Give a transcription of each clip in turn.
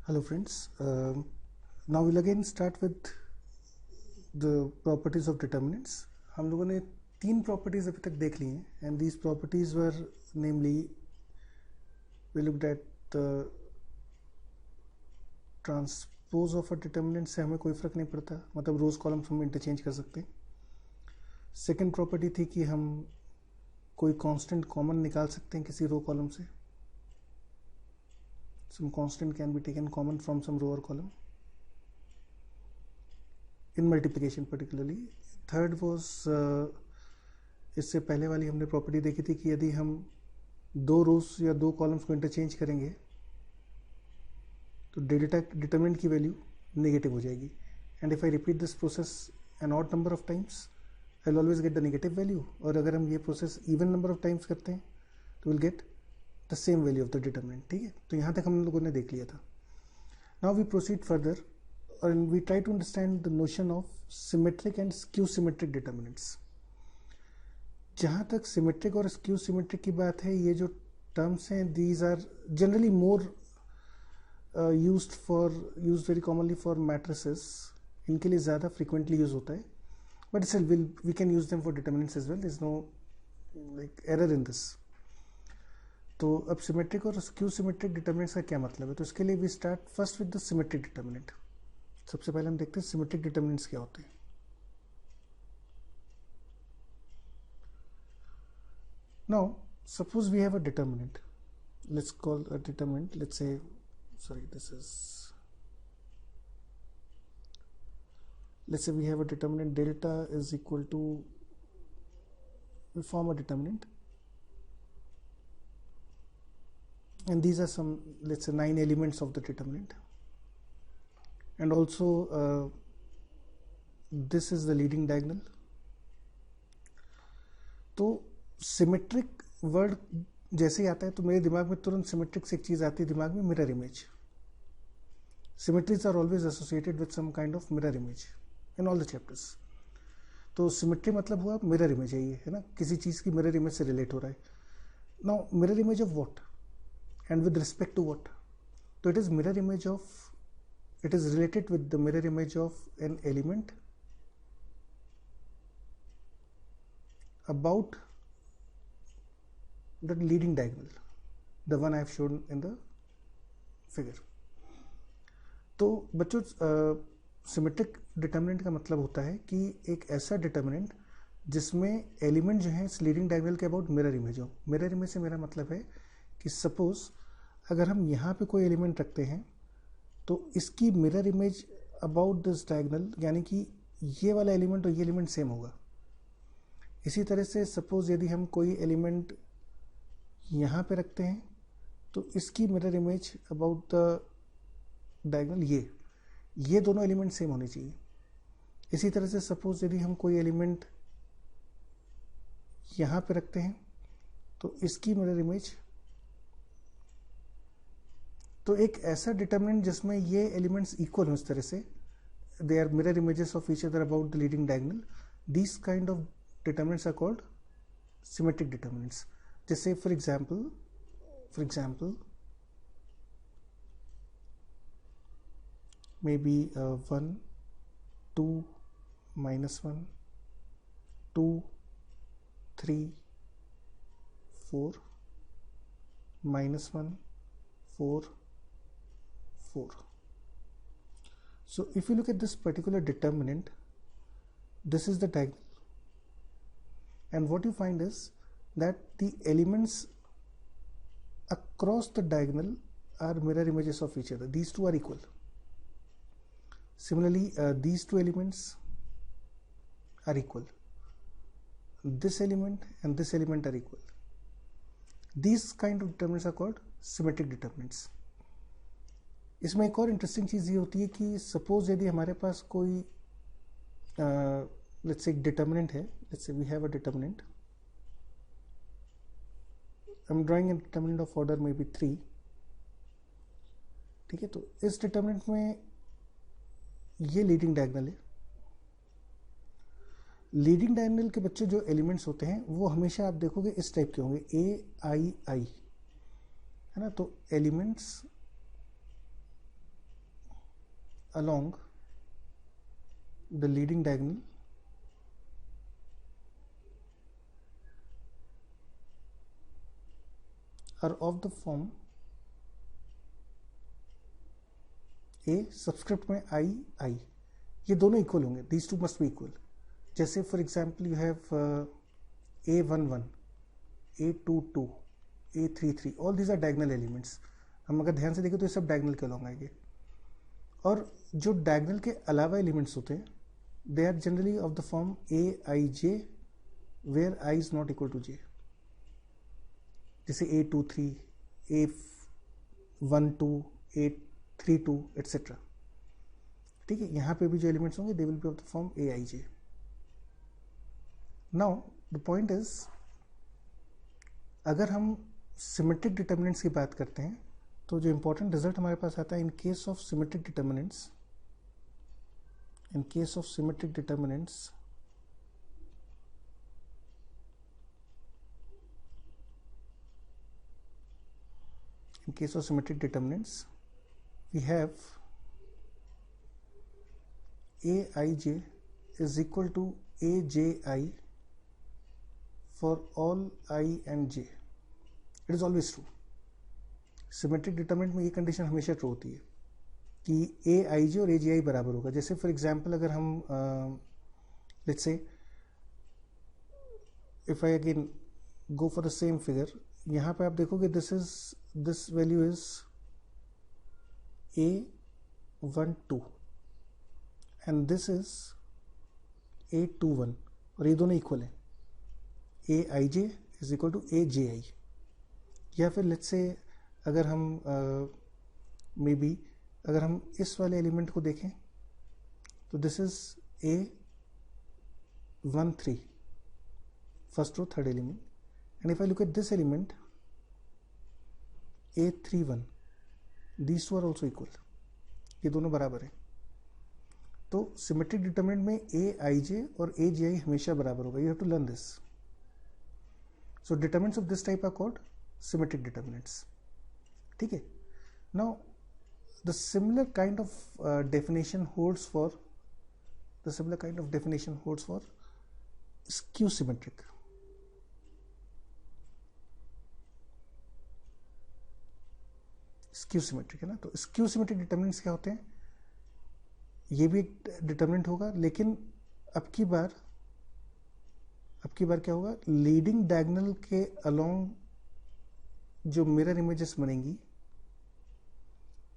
Hello friends, now we'll again start with the properties of determinants. हम लोगों ने तीन properties अभी तक देख ली हैं and these properties were namely we looked at the transpose of a determinant से हमें कोई फ़र्क नहीं पड़ता, मतलब रोज कॉलम्स हम इंटरचेंज कर सकते हैं. सेकेंड प्रॉपर्टी थी कि हम कोई कांस्टेंट कॉमन निकाल सकते हैं किसी रो कॉलम से. Some constant can be taken common from some row or column in multiplication particularly. Third was इससे पहले वाली हमने प्रॉपर्टी देखी थी कि यदि हम दो रोज या दो कॉलम्स को इंटरचेंज करेंगे तो डेल्टा डिटरमिनेंट की वैल्यू नेगेटिव हो जाएगी. And if I repeat this process an odd number of times I will always get the negative value. और अगर हम ये process even number of times करते हैं तो will get the same value of the determinant. ठीक है, तो यहाँ तक हम लोगों ने देख लिया था. Now we proceed further and we try to understand the notion of symmetric and skew symmetric determinants. जहाँ तक symmetric और skew symmetric की बात है, ये जो terms हैं these are generally more used very commonly for matrices. इनके लिए ज़्यादा frequently use होता है, but still we can use them for determinants as well. There is no like error in this. तो अब symmetric और skew symmetric determinants का क्या मतलब है? तो इसके लिए we start first with the symmetric determinant. सबसे पहले हम देखते हैं सिमेट्रिक डिटरमिनेंट्स क्या होते हैं. Now suppose we have a determinant, let's call a determinant, let's say sorry this is let's say we have a determinant delta is equal to, we form a determinant and these are some, let's say, 9 elements of the determinant, and also this is the leading diagonal. तो symmetric word जैसे ही आता है तो मेरे दिमाग में तुरंत symmetric से एक चीज आती है दिमाग में, mirror image. Symmetries are always associated with some kind of mirror image in all the chapters. तो सिमेट्री मतलब हुआ मिरर इमेज है, ये है ना, किसी चीज की मिरर इमेज से रिलेट हो रहा है. Now mirror image of what and with respect to what? So it is mirror image of, it is related with the mirror image of an element about the leading diagonal, the one I have shown in the figure. तो बच्चों symmetric determinant का मतलब होता है कि एक ऐसा determinant जिसमें एलिमेंट जो है इस लीडिंग डायगोनल के अबाउट मिरर इमेज हो. मिरर इमेज से मेरा मतलब है कि सपोज अगर हम यहाँ पे कोई एलिमेंट रखते हैं तो इसकी mirror image about this diagonal, यानी कि ये वाला एलिमेंट और ये एलिमेंट सेम होगा. इसी तरह से सपोज यदि हम कोई एलिमेंट यहाँ पे रखते हैं तो इसकी mirror image about the diagonal ये दोनों एलिमेंट सेम होने चाहिए. इसी तरह से सपोज यदि हम कोई एलिमेंट यहाँ पे रखते हैं तो इसकी मिरर इमेज, तो एक ऐसा डिटरमिनेंट जिसमें ये एलिमेंट्स इक्वल हो इस तरह से, they are mirror images of each other about the leading diagonal, this kind of determinants are called symmetric determinants. जैसे for example may be 1 2 -1 2 3 4 -1 4 4. So if you look at this particular determinant, this is the diagonal, and what you find is that the elements across the diagonal are mirror images of each other. These two are equal. Similarly, these two elements are equal. This element and this element are equal. These kind of determinants are called symmetric determinants. इसमें एक और interesting चीज़ ये होती है कि suppose यदि हमारे पास कोई लेट्स से एक डिटरमिनेंट है, let's say we have a determinant, I am drawing an determinant of order maybe 3. ठीक है, तो इस डिटरमिनेंट में ये लीडिंग डायगोनल है. लीडिंग डायगोनल के बच्चे जो एलिमेंट्स होते हैं वो हमेशा आप देखोगे इस टाइप के होंगे, A I I, है ना. तो elements along the leading diagonal are of the form a subscript में आई आई, ये दोनों इक्वल होंगे, these two must be equal. जैसे for example you have A11, A22, A33, all these are diagonal elements. हम अगर ध्यान से देखें तो ये सब डायगनल के अलॉन्ग आएंगे। और जो डायगनल के अलावा एलिमेंट्स होते हैं they are generally of the form Aij where I is not equal to j, जैसे A23, A12, A32 एट्सेट्रा। ठीक है, यहाँ पे भी जो एलिमेंट्स होंगे they will be of the form Aij। Now the point is, अगर हम सिमेट्रिक डिटर्मिनेंट्स की बात करते हैं तो जो इंपॉर्टेंट रिजल्ट हमारे पास आता है इन case of symmetric determinants, in case of symmetric determinants, we have Aij is equal to Aji for all I and j. It is always true. Symmetric determinant में ये कंडीशन हमेशा ट्रू होती है कि Aij और Aji बराबर होगा। जैसे फॉर एग्जांपल अगर हम let's say if I again go for the same figure, यहाँ पे आप देखोगे this value is A12 and this is A21 और ये दोनों इक्वल हैं, Aij is equal to Aji। या फिर लेट्स से अगर हम मे बी अगर हम इस वाले एलिमेंट को देखें तो this is A13 first row third element, and if I look at this element A31, these two are also equal, ये दोनों बराबर हैं। तो सिमेट्रिक डिटरमिनेंट में Aij और Aji हमेशा बराबर होगा, you have to learn this. So determinants of this type are called symmetric determinants. ठीक है, now the similar kind of definition holds for skew symmetric। Skew symmetric है ना, तो स्क्यू सिमेट्रिक डिटर्मिनेंट्स क्या होते हैं, ये भी एक डिटर्मिनेंट होगा, लेकिन अब की बार क्या होगा, लीडिंग डायगोनल के अलोंग जो मिरर इमेजेस बनेंगी,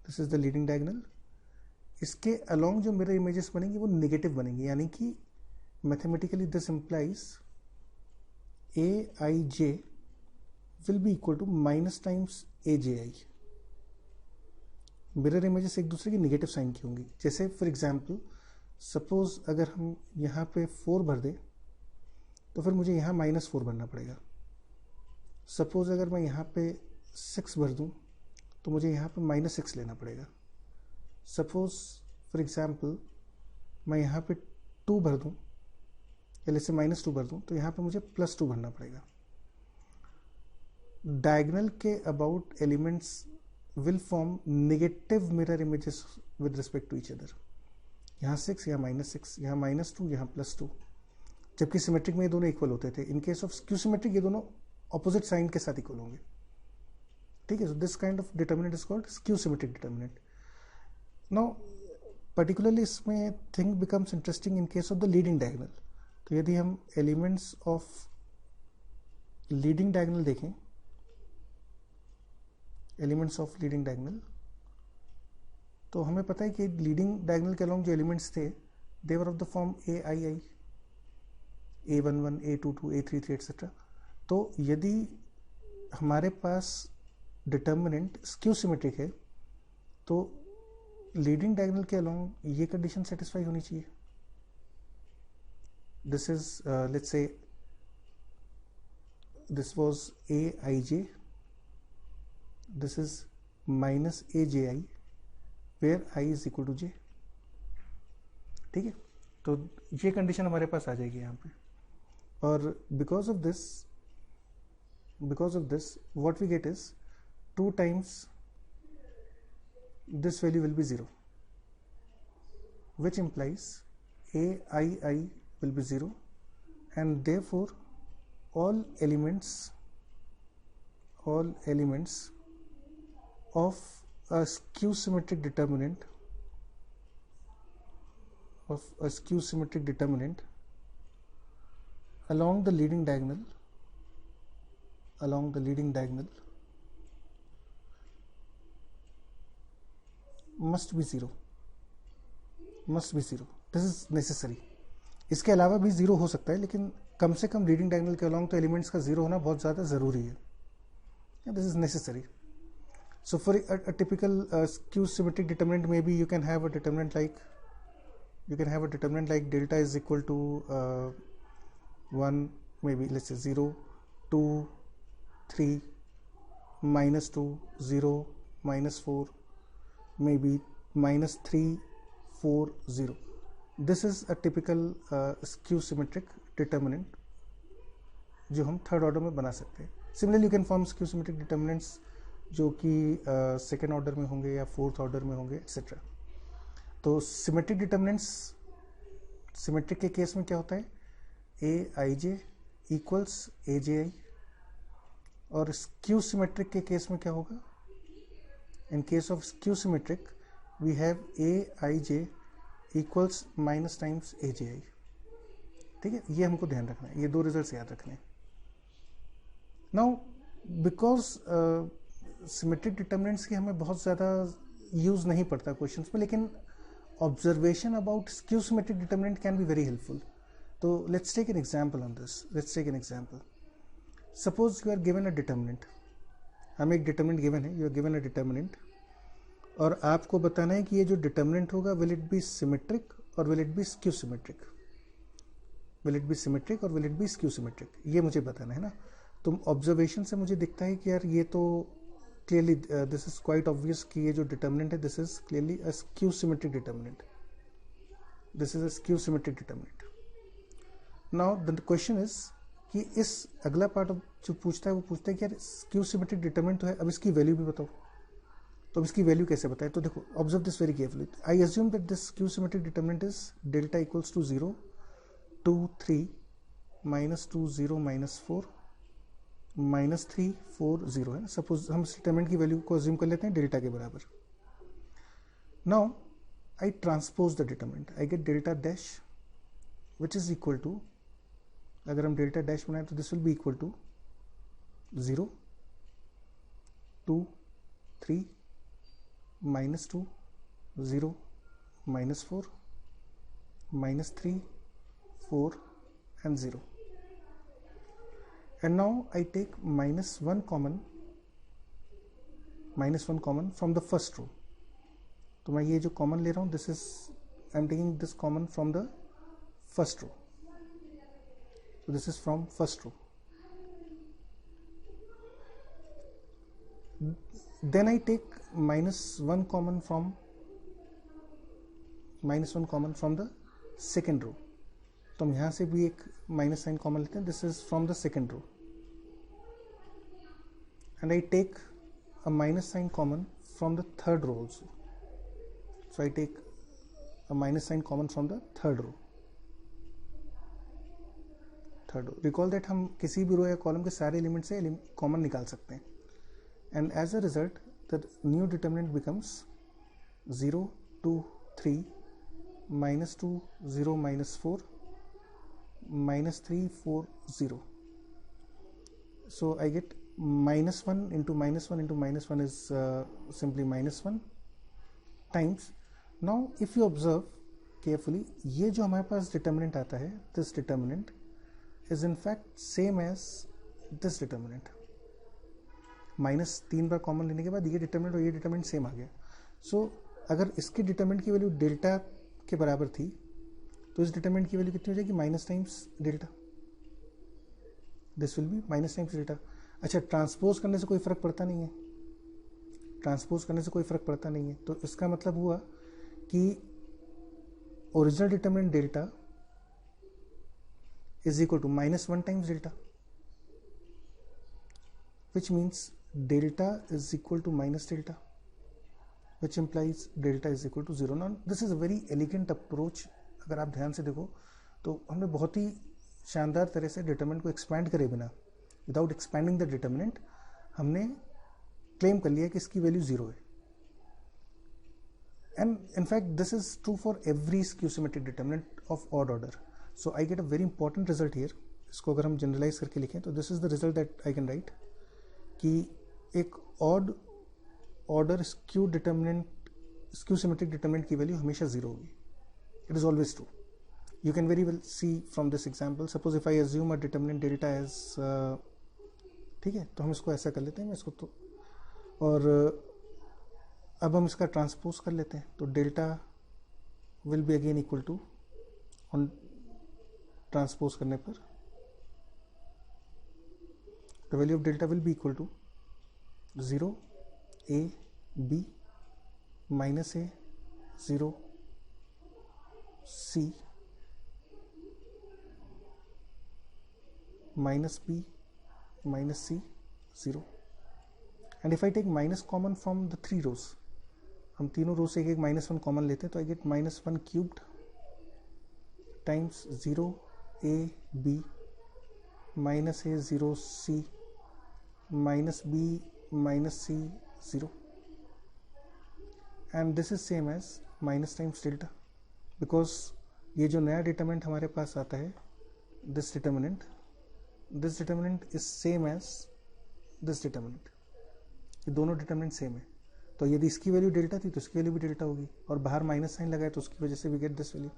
this is the leading diagonal, इसके अलोंग जो मिरर इमेजेस बनेंगी वो नेगेटिव बनेंगी, यानी कि mathematically this implies Aij will be equal to minus times Aji। Mirror images एक दूसरे की नेगेटिव साइन की होंगी। जैसे फॉर एग्जांपल सपोज अगर हम यहाँ पे 4 भर दें तो फिर मुझे यहाँ -4 भरना पड़ेगा। सपोज अगर मैं यहाँ पे 6 भर दूँ तो मुझे यहाँ पे -6 लेना पड़ेगा। सपोज फॉर एग्जांपल मैं यहाँ पे 2 भर दूँ या जैसे -2 भर दूँ तो यहाँ पे मुझे +2 भरना पड़ेगा। डायगोनल के about elements will form negative mirror images with respect to each other. यहाँ 6, यहाँ -6, यहाँ -2, यहाँ +2, जबकि सिमेट्रिक में ये दोनों इक्वल होते थे। इन केस ऑफ स्क्यू सिमेट्रिक ये दोनों ऑपोजिट साइन के साथ इक्वल होंगे। ठीक है, so this kind of determinant is called skew symmetric determinant. Now particularly इसमें thing becomes interesting in case of the leading diagonal. तो यदि हम एलिमेंट्स ऑफ लीडिंग डायगोनल देखें, एलिमेंट्स ऑफ लीडिंग डायगोनल, तो हमें पता है कि लीडिंग डायगोनल के अलोंग जो एलिमेंट्स थे they were of the form Aii, A11, A22, A33 etcetera. तो यदि हमारे पास डिटर्मिनेंट स्क्यू सिमेट्रिक है तो लीडिंग डायगोनल के अलोंग ये कंडीशन सेटिस्फाई होनी चाहिए। दिस इज लेट्स से this was Aij, this is minus Aji where I is equal to j। ठीक है, तो ये कंडीशन हमारे पास आ जाएगी यहाँ पे, और because of this what we get is 2 times this value will be 0। which implies ai will be 0, and therefore all elements of a skew symmetric determinant along the leading diagonal must be 0. This is necessary. इसके अलावा भी 0 हो सकता है, लेकिन कम से कम leading diagonal के along तो एलिमेंट्स का 0 होना बहुत ज़्यादा ज़रूरी है. This is necessary. So for a typical skew symmetric determinant, maybe you can have a determinant like delta is equal to 1, maybe let's say 0, 2, 3, -2, 0, -4, maybe -3, 4, 0. This is a typical skew symmetric determinant जो हम third order में बना सकते हैं. Similarly, you can form skew symmetric determinants जो कि second order में होंगे या फोर्थ ऑर्डर में होंगे, एक्सेट्रा. तो सिमेट्रिक डिटर्मिनेंट्स, सिमेट्रिक के केस में क्या होता है, ए i j equals a j आई. और स्क्यू सिमेट्रिक के केस में क्या होगा, in case of skew symmetric we have a i j equals minus times a j i. ठीक है, ये हमको ध्यान रखना है, ये दो रिजल्ट्स याद रखने हैं. नाउ बिकॉज सिमेट्रिक डिटर्मिनेंट्स की हमें बहुत ज़्यादा यूज़ नहीं पड़ता क्वेश्चंस में, लेकिन observation about skew symmetric determinant can be very helpful. तो let's take an example on this. Suppose you are given a determinant, हमें एक डिटर्मिनेंट गिवन है, you are given a determinant, और आपको बताना है कि ये जो डिटर्मिनेंट होगा विल इट बी सिमेट्रिक और will it be skew symmetric, ये मुझे बताना है ना. तो ऑब्जर्वेशन से मुझे दिखता है कि यार ये तो clearly this is quite obvious कि ये जो डिटर्मिनेंट है this is clearly a skew symmetric determinant. Now the question is कि इस अगला पार्ट जो पूछता है वो पूछता है कि यार स्क्यू सिमेट्रिक डिटर्मिनेंट तो है, अब इसकी वैल्यू भी बताओ. तो अब इसकी वैल्यू कैसे बताए, तो देखो observe this very carefully. I assume that this skew symmetric determinant is delta equals to 0, 2, 3, -2, 0, -4, -3, 4, 0 है. सपोज हम इस डिटर्मिनेंट की वैल्यू को अज्यूम कर लेते हैं डेल्टा के बराबर. Now I transpose the determinant, I get delta dash which is equal to, अगर हम डेल्टा डैश बनाए तो this will be equal to 0, 2, 3, -2, 0, -4, -3, 4 and 0. And now I take -1 common from the first row. तो मैं ये जो कॉमन ले रहा हूँ, this is I am taking this common from the first row. So this is from first row. Then I take -1 common from the second row. तो हम यहाँ से भी एक माइनस साइन कॉमन लेते हैं, this is from the second row. And I take a minus sign common from the third row also. So I take a minus sign common from the third row. Recall that हम किसी भी रो या column के सारे element से common निकाल सकते हैं. And as a result the new determinant becomes 0, 2, 3, -2, 0, -4, -3, 4, 0. So I get -1 into -1 into -1 is simply -1 times. Now if you observe carefully, ये जो हमारे पास डिटर्मिनेंट आता है, this determinant is in fact same as this determinant. -3 bar common लेने के बाद ये डिटर्मिनेंट और ये डिटर्मिनेंट सेम आ गया. So अगर इसके डिटर्मिनेंट की वैल्यू डेल्टा के बराबर थी तो इस डिटर्मिनेंट की वैल्यू कितनी हो जाएगी, minus times delta. This will B minus times delta. अच्छा, ट्रांसपोज करने से कोई फर्क पड़ता नहीं है, तो इसका मतलब हुआ कि original determinant delta is equal to -1 times delta, which means delta is equal to minus delta, which implies delta is equal to 0. Now this is a very elegant approach. अगर आप ध्यान से देखो तो हमने बहुत ही शानदार तरह से डिटरमिनेंट को एक्सपैंड करे बिना, विदाउट एक्सपैंडिंग द डिटरमिनेंट, हमने क्लेम कर लिया कि इसकी वैल्यू 0 है. And in fact this is true for every skew symmetric determinant of odd order. So I get a very important result here. इसको अगर हम जनरलाइज करके लिखें तो this is the result that I can write कि एक odd order skew symmetric determinant की value हमेशा 0 होगी. It is always true. You can very well see from this example. Suppose if I assume a determinant delta as ठीक है, तो हम इसको ऐसा कर लेते हैं, मैं इसको तो, और अब हम इसका ट्रांसपोज कर लेते हैं. तो delta will be again equal to, on transpose करने पर the value of delta will be equal to 0 a b minus a 0 c minus b minus c 0. And if I take minus common from the 3 rows, हम तीनों रो से एक minus 1 common लेते हैं, तो I get minus 1 cubed times 0 a b minus a 0 c minus b minus c 0. And this is same as minus times delta, because ये जो नया डिटरमिनेंट हमारे पास आता है, this determinant is same as this determinant. ये दोनों determinant same है. तो यदि इसकी वैल्यू डेल्टा थी तो इसकी वैल्यू भी डेल्टा होगी, और बाहर माइनस साइन लगाए तो उसकी वजह से वी गेट दिस वैल्यू,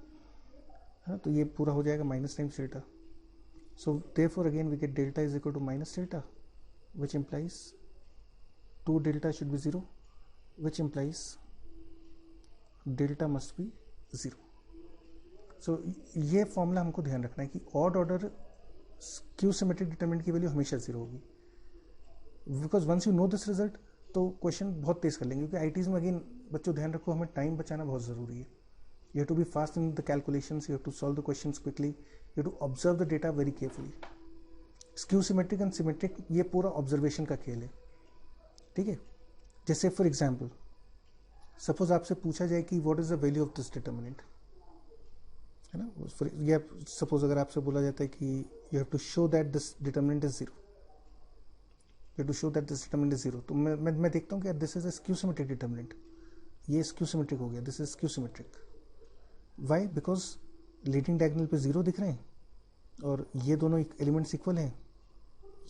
है ना. तो ये पूरा हो जाएगा minus times delta. So therefore again we get delta is equal to minus delta, which implies 2 delta should be 0, which implies delta must be 0. So ये फॉर्मूला हमको ध्यान रखना है कि odd order skew symmetric determinant की value हमेशा 0 होगी. Because once you know this result तो क्वेश्चन बहुत तेज कर लेंगे, क्योंकि आईटीज में अगेन बच्चों ध्यान रखो, हमें टाइम बचाना बहुत ज़रूरी है. You have to be fast in the calculations, you have to solve the questions quickly, you have to observe the data very carefully. Skew symmetric and symmetric ये पूरा ऑब्जर्वेशन का खेल है. ठीक है. जैसे फॉर एग्जाम्पल सपोज आपसे पूछा जाए कि what is the value of this determinant, है ना. या सपोज अगर आपसे बोला जाता है कि you have to show that this determinant is 0, you have to show that this determinant is 0, तो मैं देखता हूँ कि this is a skew symmetric determinant, ये स्क्यू सिमेट्रिक हो गया, this is skew symmetric. Why? Because leading diagonal पे 0 दिख रहे हैं, और ये दोनों एलिमेंट्स इक्वल हैं,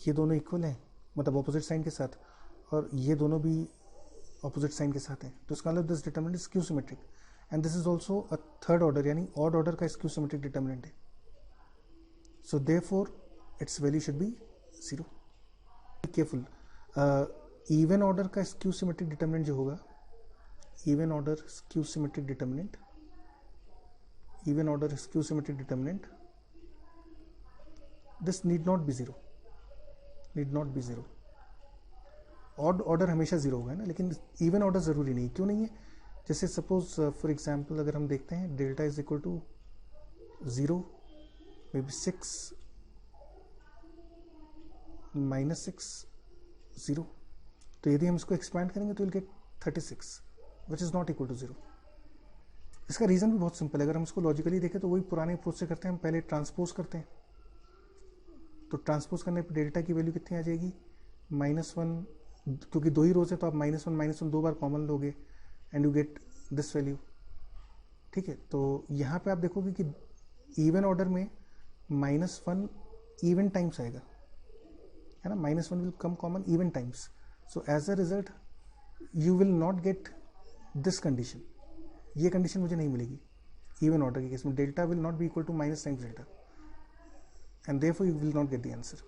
ये दोनों इक्वल हैं मतलब ऑपोजिट साइन के साथ, और ये दोनों भी ऑपोजिट साइन के साथ हैं. तो इसका मतलब this determinant is skew symmetric, and this is also a third order यानी ऑड ऑर्डर का स्क्यू सिमेट्रिक डिटरमिनेंट है. So therefore it's value should be 0. Careful. Even order का स्क्यू सिमेट्रिक डिटरमिनेंट जो होगा, even order skew symmetric determinant, even order skew symmetric determinant, this need not be 0, need not be 0. Odd order हमेशा 0 होगा ना, लेकिन even order ज़रूरी नहीं. क्यों नहीं है? जैसे सपोज फॉर एग्जांपल अगर हम देखते हैं delta is equal to 0 maybe 6 minus 6 0, तो यदि हम इसको एक्सपैंड करेंगे तो will get 36 which is not equal to 0. इसका रीज़न भी बहुत सिंपल है. अगर हम इसको लॉजिकली देखें तो वही पुराने अप्रोच से करते हैं, हम पहले ट्रांसपोज करते हैं. तो ट्रांसपोज करने पर डेल्टा की वैल्यू कितनी आ जाएगी? -1, क्योंकि 2 ही रोज है तो आप -1 2 बार कॉमन लोगे and you get this value. ठीक है. तो यहाँ पे आप देखोगे कि इवन ऑर्डर में -1 इवन टाइम्स आएगा, है ना. -1 will come common even times. So as a result you will not get this condition. ये कंडीशन मुझे नहीं मिलेगी इवन ऑर्डर के केस में. Delta will not be equal to minus times delta, and therefore you will not get the answer.